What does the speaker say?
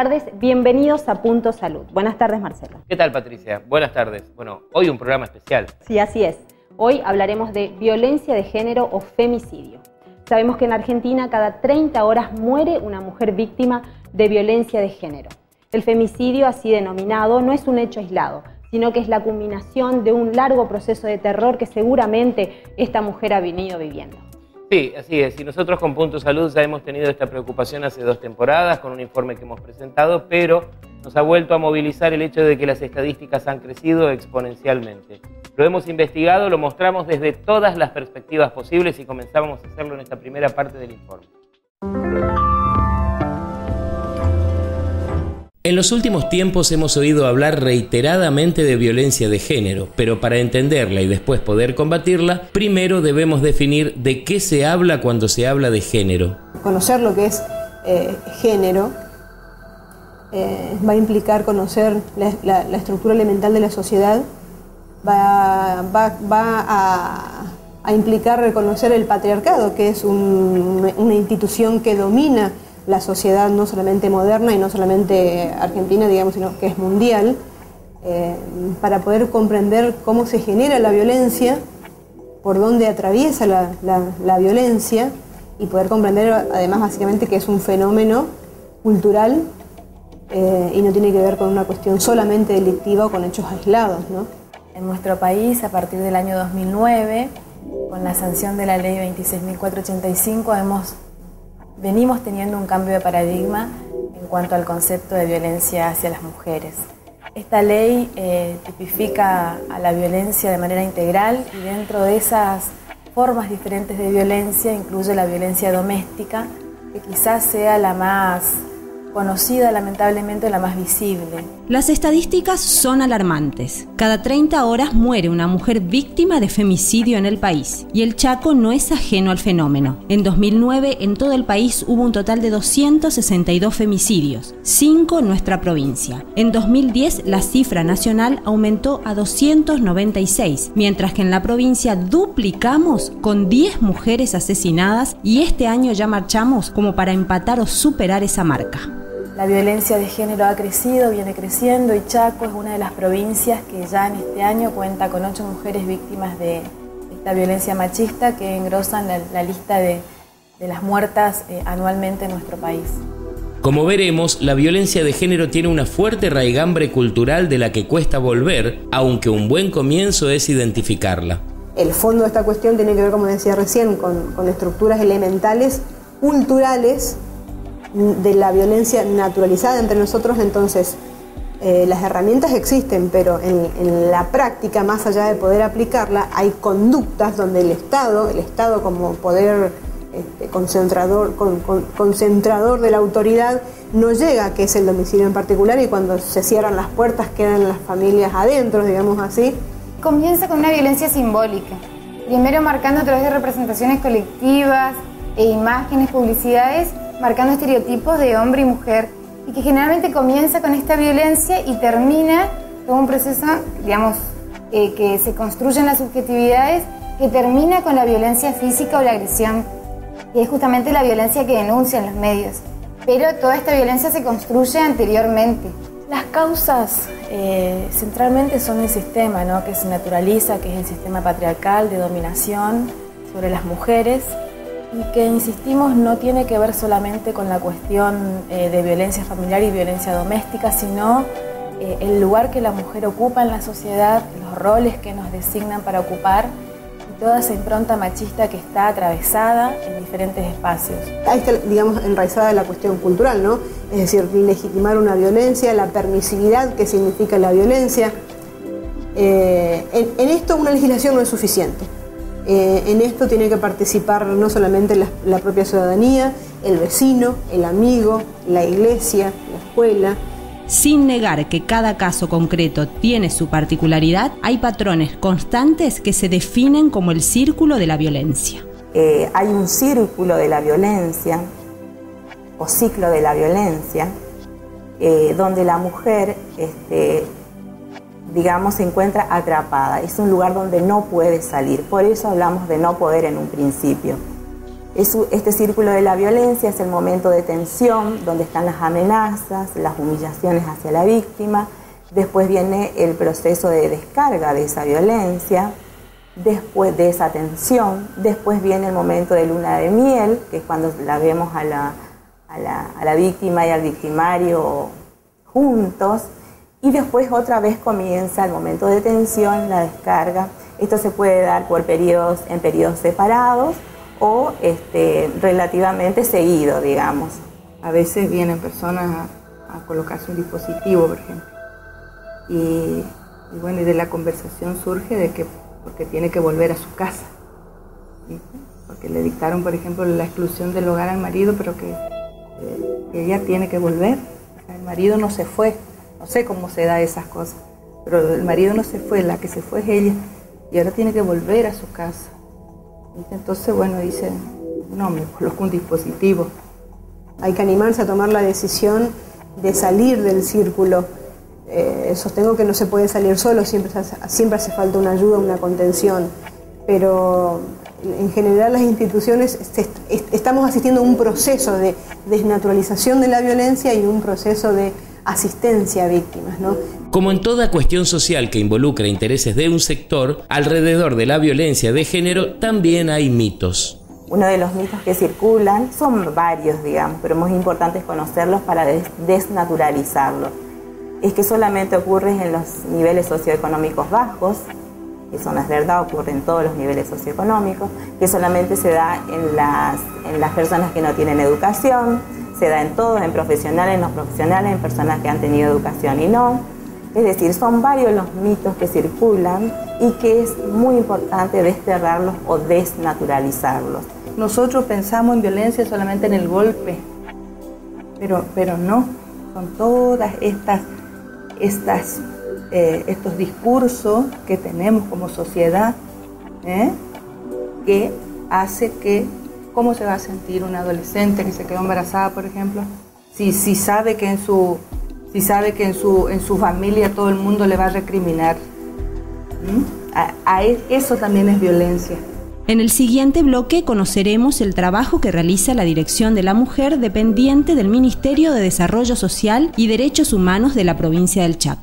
tardes, bienvenidos a Punto Salud. Buenas tardes, Marcelo. ¿Qué tal, Patricia? Buenas tardes. Bueno, hoy un programa especial. Sí, así es. Hoy hablaremos de violencia de género o femicidio. Sabemos que en Argentina cada 30 horas muere una mujer víctima de violencia de género. El femicidio, así denominado, no es un hecho aislado, sino que es la culminación de un largo proceso de terror que seguramente esta mujer ha venido viviendo. Sí, así es. Y nosotros con Punto Salud ya hemos tenido esta preocupación hace 2 temporadas con un informe que hemos presentado, pero nos ha vuelto a movilizar el hecho de que las estadísticas han crecido exponencialmente. Lo hemos investigado, lo mostramos desde todas las perspectivas posibles y comenzamos a hacerlo en esta primera parte del informe. En los últimos tiempos hemos oído hablar reiteradamente de violencia de género, pero para entenderla y después poder combatirla, primero debemos definir de qué se habla cuando se habla de género. Conocer lo que es género va a implicar conocer la estructura elemental de la sociedad, va a implicar reconocer el patriarcado, que es una institución que domina la sociedad no solamente moderna y no solamente argentina, digamos, sino que es mundial, para poder comprender cómo se genera la violencia, por dónde atraviesa la violencia y poder comprender además básicamente que es un fenómeno cultural y no tiene que ver con una cuestión solamente delictiva o con hechos aislados, ¿no? En nuestro país, a partir del año 2009, con la sanción de la ley 26.485, venimos teniendo un cambio de paradigma en cuanto al concepto de violencia hacia las mujeres. Esta ley tipifica a la violencia de manera integral y dentro de esas formas diferentes de violencia incluye la violencia doméstica, que quizás sea la más conocida, lamentablemente la más visible. Las estadísticas son alarmantes. Cada 30 horas muere una mujer víctima de femicidio en el país. Y el Chaco no es ajeno al fenómeno. En 2009, en todo el país hubo un total de 262 femicidios, 5 en nuestra provincia. En 2010, la cifra nacional aumentó a 296, mientras que en la provincia duplicamos con 10 mujeres asesinadas y este año ya marchamos como para empatar o superar esa marca. La violencia de género ha crecido, viene creciendo y Chaco es una de las provincias que ya en este año cuenta con 8 mujeres víctimas de esta violencia machista que engrosan la lista de las muertas anualmente en nuestro país. Como veremos, la violencia de género tiene una fuerte raigambre cultural de la que cuesta volver, aunque un buen comienzo es identificarla. El fondo de esta cuestión tiene que ver, como decía recién, con estructuras elementales, culturales, de la violencia naturalizada entre nosotros. Entonces las herramientas existen, pero en la práctica, más allá de poder aplicarla, hay conductas donde el Estado como poder concentrador de la autoridad no llega, que es el domicilio en particular, y cuando se cierran las puertas quedan las familias adentro, digamos así. Comienza con una violencia simbólica, primero marcando a través de representaciones colectivas e imágenes, publicidades, marcando estereotipos de hombre y mujer, y que generalmente comienza con esta violencia y termina con un proceso, digamos, que se construyen las subjetividades, que termina con la violencia física o la agresión, que es justamente la violencia que denuncian los medios. Pero toda esta violencia se construye anteriormente. Las causas centralmente son el sistema, ¿no?, que se naturaliza, que es el sistema patriarcal de dominación sobre las mujeres, y que, insistimos, no tiene que ver solamente con la cuestión de violencia familiar y violencia doméstica, sino el lugar que la mujer ocupa en la sociedad, los roles que nos designan para ocupar y toda esa impronta machista que está atravesada en diferentes espacios. Ahí está, digamos, enraizada la cuestión cultural, ¿no? Es decir, legitimar una violencia, la permisividad que significa la violencia. En esto una legislación no es suficiente. En esto tiene que participar no solamente la propia ciudadanía, el vecino, el amigo, la iglesia, la escuela. Sin negar que cada caso concreto tiene su particularidad, hay patrones constantes que se definen como el círculo de la violencia. Hay un círculo de la violencia o ciclo de la violencia donde la mujer digamos, se encuentra atrapada. Es un lugar donde no puede salir. Por eso hablamos de no poder en un principio. Este círculo de la violencia es el momento de tensión, donde están las amenazas, las humillaciones hacia la víctima. Después viene el proceso de descarga de esa violencia, después de esa tensión. Después viene el momento de luna de miel, que es cuando la vemos a la víctima y al victimario juntos. Y después otra vez comienza el momento de tensión, la descarga. Esto se puede dar en periodos separados o relativamente seguido, digamos. A veces vienen personas a colocarse un dispositivo, por ejemplo. Y bueno, y de la conversación surge de que porque tiene que volver a su casa. ¿Sí? Porque le dictaron, por ejemplo, la exclusión del hogar al marido, pero que ella tiene que volver. O sea, el marido no se fue. No sé cómo se da esas cosas, pero el marido no se fue, la que se fue es ella. Y ahora tiene que volver a su casa. Entonces, bueno, dice, no, me coloco un dispositivo. Hay que animarse a tomar la decisión de salir del círculo. Sostengo que no se puede salir solo, siempre hace falta una ayuda, una contención. Pero en general las instituciones estamos asistiendo a un proceso de desnaturalización de la violencia y un proceso de asistencia a víctimas, ¿no? Como en toda cuestión social que involucra intereses de un sector, alrededor de la violencia de género también hay mitos. Uno de los mitos que circulan, son varios, digamos, pero muy importante es conocerlos para desnaturalizarlos. Es que solamente ocurre en los niveles socioeconómicos bajos. Eso no es verdad, ocurre en todos los niveles socioeconómicos, que solamente se da en las personas que no tienen educación, se da en todos, en profesionales, no profesionales, en personas que han tenido educación y no. Es decir, son varios los mitos que circulan y que es muy importante desterrarlos o desnaturalizarlos. Nosotros pensamos en violencia solamente en el golpe, pero no, son todas estos discursos que tenemos como sociedad, que hace que, ¿cómo se va a sentir una adolescente que se quedó embarazada, por ejemplo? Si sabe que en su familia todo el mundo le va a recriminar. Eso también es violencia. En el siguiente bloque conoceremos el trabajo que realiza la Dirección de la Mujer dependiente del Ministerio de Desarrollo Social y Derechos Humanos de la provincia del Chaco.